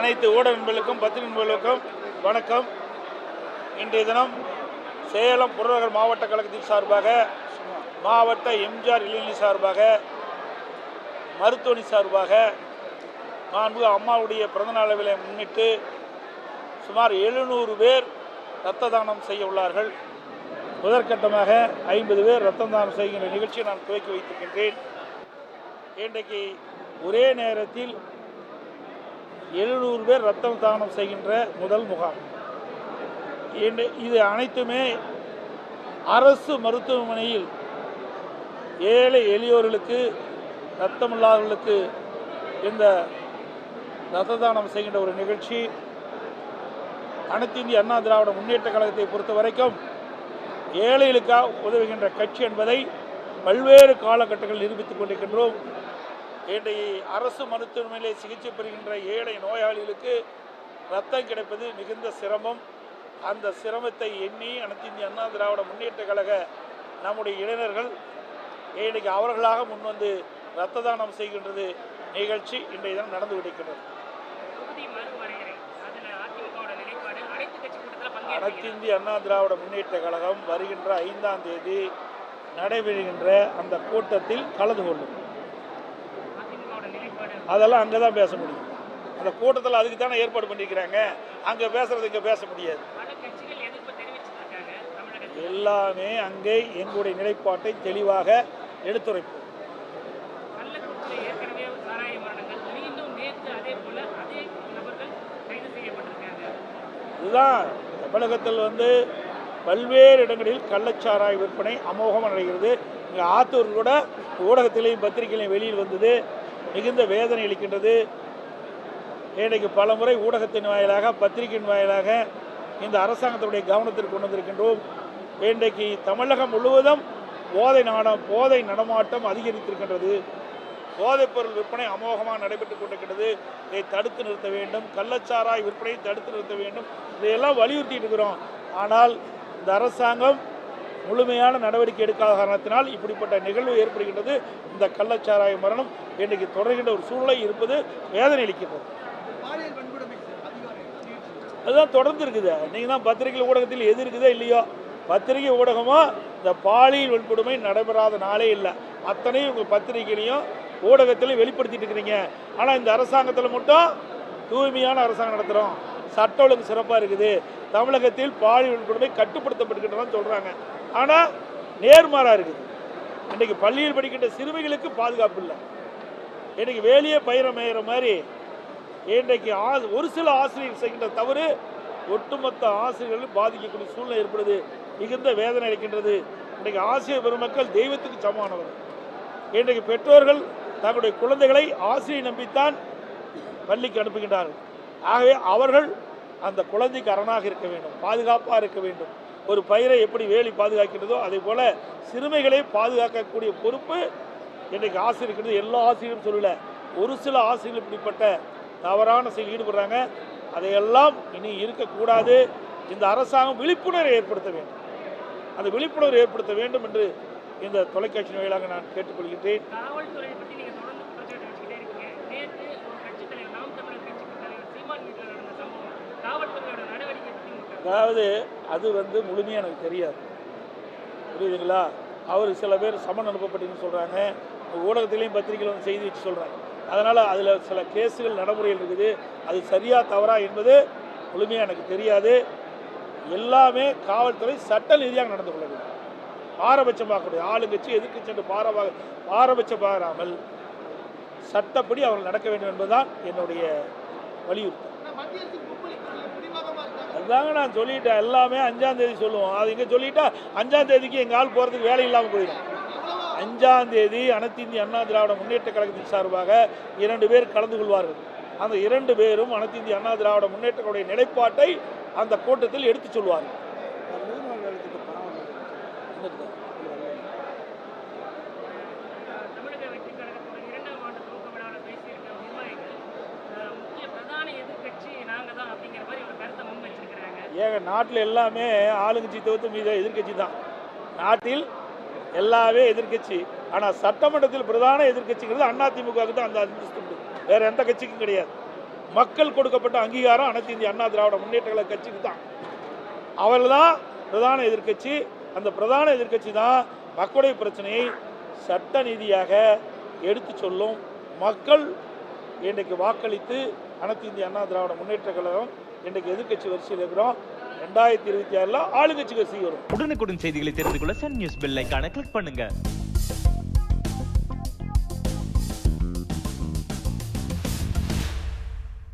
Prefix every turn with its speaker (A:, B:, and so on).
A: அனைத்து ஊடக நண்பர்களுக்கும் பத்திரிகை நண்பர்களுக்கும் வணக்கம். இன்றைய தினம் சேலம் புறநகர் மாவட்ட கழகத்தின் சார்பாக, மாவட்ட எம்ஜிஆர் இளைஞர் சார்பாக, மருத்துவமனை சார்பாக மாண்புமிகு அம்மாவுடைய பிறந்தநாள் விழாவை முன்னிட்டு சுமார் 700 பேர் இரத்த தானம் செய்ய உள்ளார்கள். முதற்கட்டமாக 50 பேர் இரத்த தானம் செய்கின்ற நிகழ்ச்சியை நான் துவக்கி வைத்திருக்கின்றேன். இன்றைக்கு ஒரே நேரத்தில் 700 பேர் இரத்த தானம் செய்கின்ற முதல் முகாம். இது அனைத்துமே அரசு மருத்துவமனையில் ஏழை எளியோர்களுக்கு, இரத்தமில்லாதவர்களுக்கு இந்த இரத்த தானம் செய்கின்ற ஒரு நிகழ்ச்சி. அனைத்து இந்திய அண்ணா திராவிட முன்னேற்ற கழகத்தை பொறுத்த வரைக்கும் ஏழைகளுக்காக உதவுகின்ற கட்சி என்பதை பல்வேறு காலகட்டங்களில் நிரூபித்துக் கொண்டிருக்கின்றோம். இன்றைய அரசு மருத்துவமனையிலே சிகிச்சை பெறுகின்ற ஏழை நோயாளிகளுக்கு ரத்தம் கிடைப்பது மிகுந்த சிரமம். அந்த சிரமத்தை எண்ணி அனைத்து இந்திய அண்ணா திராவிட முன்னேற்ற கழக நம்முடைய இளைஞர்கள் இன்றைக்கு அவர்களாக முன்வந்து இரத்த தானம் செய்கின்றது நிகழ்ச்சி இன்றைய தினம் நடந்து கொண்டிருக்கின்றது. அனைத்து இந்திய அண்ணா திராவிட முன்னேற்ற கழகம் வருகின்ற 5ஆம் தேதி நடைபெறுகின்ற அந்த கூட்டத்தில் கலந்து கொள்ளும். அதெல்லாம் அங்கே தான் பேச முடியும். அந்த கூட்டத்தில் அதுக்கு தானே ஏற்பாடு பண்ணியிருக்கிறாங்க. அங்கே பேசுறது இங்கே பேச முடியாது. எல்லாமே அங்கே எங்களுடைய நிலைப்பாட்டை தெளிவாக எடுத்துரைப்போம். இதுதான் தமிழகத்தில் பல்வேறு இடங்களில் கள்ளச்சாராய விற்பனை அமோகம் அடைகிறது. இங்கே ஆத்தூர் கூட ஊடகத்திலையும் பத்திரிகையிலையும் வெளியில் வந்தது. மிகுந்த வேதனை அளிக்கின்றது. இன்றைக்கு பல முறை ஊடகத்தின் வாயிலாக, பத்திரிகையின் வாயிலாக இந்த அரசாங்கத்தினுடைய கவனத்திற்கு கொண்டு வந்திருக்கின்றோம். இன்றைக்கு தமிழகம் முழுவதும் போதை நடமாட்டம் அதிகரித்திருக்கின்றது. போதைப்பொருள் விற்பனை அமோகமாக நடைபெற்றுக் கொண்டிருக்கிறது. இதை தடுத்து நிறுத்த வேண்டும். கள்ளச்சாராய் விற்பனையை தடுத்து நிறுத்த வேண்டும். இதையெல்லாம் வலியுறுத்திட்டு இருக்கிறோம். ஆனால் இந்த அரசாங்கம் முழுமையான நடவடிக்கை எடுக்காத காரணத்தினால் இப்படிப்பட்ட நிகழ்வு ஏற்படுகின்றது. இந்த கள்ளச்சாராய மரணம் இன்றைக்கு தொடர்கின்ற ஒரு சூழ்நிலை இருப்பது வேதனை அளிக்கின்றது. அதுதான் தொடர்ந்து இருக்குது. நீங்கள் தான் பத்திரிகை ஊடகத்தில் எது இருக்குதோ இல்லையோ, பத்திரிகை ஊடகமோ இந்த பாலியல் வன்கொடுமை நடைபெறாத நாளே இல்லை. அத்தனையும் உங்கள் பத்திரிகையிலையும் ஊடகத்திலையும் வெளிப்படுத்திட்டு இருக்கிறீங்க. ஆனால் இந்த அரசாங்கத்தில் மட்டும் தூய்மையான அரசாங்கம் நடத்துகிறோம், சட்ட ஒழுங்கு சிறப்பாக இருக்குது, தமிழகத்தில் பாலியல் வன்கொடுமை கட்டுப்படுத்தப்பட்டுக்கிட்டதான் சொல்கிறாங்க. ஆனால் நேர்மாறாக இருக்குது. இன்றைக்கு பள்ளியில் படிக்கின்ற சிறுமிகளுக்கு பாதுகாப்பு இல்லை. இன்றைக்கு வேலையே பயிரம் மேயிற மாதிரி இன்றைக்கு ஒரு சில ஆசிரியர்கள் செய்கின்ற தவறு ஒட்டுமொத்த ஆசிரியர்கள் பாதிக்கக்கூடிய சூழ்நிலை ஏற்படுது. மிகுந்த வேதனை அளிக்கின்றது. இன்றைக்கு ஆசிரியர் பெருமக்கள் தெய்வத்துக்கு சமமானவர். இன்றைக்கு பெற்றோர்கள் தங்களுடைய குழந்தைகளை ஆசிரியை நம்பித்தான் பள்ளிக்கு அனுப்புகின்றார்கள். ஆகவே அவர்கள் அந்த குழந்தைக்கு அரணாக இருக்க வேண்டும், பாதுகாப்பாக இருக்க வேண்டும். ஒரு பயிரை எப்படி வேலி பாதுகாக்கின்றதோ அதே போல சிறுமைகளை பாதுகாக்கக்கூடிய பொறுப்பு இன்றைக்கு ஆசிரியர். எல்லா ஆசிரியரும் சொல்லல, ஒரு சில ஆசிரியர்கள் இப்படிப்பட்ட தவறான செயலில் ஈடுபடுறாங்க. அதையெல்லாம் இனி இருக்கக்கூடாது. இந்த அரசாங்கம் விழிப்புணர்வை ஏற்படுத்த வேண்டும். அந்த விழிப்புணர்வு ஏற்படுத்த வேண்டும் என்று இந்த தொலைக்காட்சி வாயிலாக நான் கேட்டுக்கொள்கின்றேன். அதாவது அது முழுமையாக எனக்கு தெரியாது, புரியுதுங்களா? அவர் சில பேர் சமன் அனுப்பப்பட்டீங்கன்னு சொல்கிறாங்க. ஊடகத்திலையும் பத்திரிகையில் செய்தி வச்சு சொல்கிறாங்க. அதனால் அதில் சில கேஸுகள் நடைமுறையில் இருக்குது. அது சரியா தவறா என்பது முழுமையாக எனக்கு தெரியாது. எல்லாமே காவல்துறை சட்ட ரீதியாக நடந்து கொள்ள வேண்டும். பாரபட்சமாகக்கூடிய ஆளுங்கட்சி எதிர்க்கட்சி என்று பாரபட்சம் பாராமல் சட்டப்படி அவர்கள் நடக்க வேண்டும் என்பதுதான் என்னுடைய வலியுறுத்தல். அதுதாங்க நான் சொல்லிட்டேன். எல்லாமே 5ஆம் தேதி சொல்லுவோம். அது இங்கே சொல்லிட்டா 5ஆம் தேதிக்கு எங்கள் ஆள் போகிறதுக்கு வேலை இல்லாமல் போயிடும். 5ஆம் தேதி அனைத்து இந்திய அண்ணா திராவிட முன்னேற்ற கழகத்தின் சார்பாக 2 பேர் கலந்து கொள்வார்கள். அந்த 2 பேரும் அனைத்து இந்திய அண்ணா திராவிட முன்னேற்றங்களுடைய நிலைப்பாட்டை அந்த கூட்டத்தில் எடுத்து சொல்வார்கள். ஏங்க நாட்டில் எல்லாமே ஆளுங்கட்சி தவிர்த்து மீது எதிர்கட்சி தான். நாட்டில் எல்லாமே எதிர்கட்சி. ஆனால் சட்டமன்றத்தில் பிரதான எதிர்கட்சிங்கிறது அதிமுகவுக்கு தான் அந்த அந்தஸ்து உண்டு, வேற எந்த கட்சிக்கும் கிடையாது. மக்கள் கொடுக்கப்பட்ட அங்கீகாரம் அனைத்து இந்திய அண்ணா திராவிட முன்னேற்ற கழக கட்சிக்கு தான். அவர்கள் தான் பிரதான எதிர்க்கட்சி. அந்த பிரதான எதிர்க்கட்சி தான் மக்களுடைய பிரச்சனையை சட்ட நீதியாக எடுத்து சொல்லும். மக்கள் இன்றைக்கு வாக்களித்து அனைத்து இந்திய அண்ணா திராவிட முன்னேற்ற கழகம் இன்றைக்கு எதிர்க்கட்சி வரிசையில் இருக்கிறோம். 2026 ஆளுங்கட்சி வரிசை வரும்.
B: உடனுக்குடன் செய்திகளை தெரிந்து கொள்ள சன் நியூஸ் பெல் ஐகானை கிளிக் பண்ணுங்க.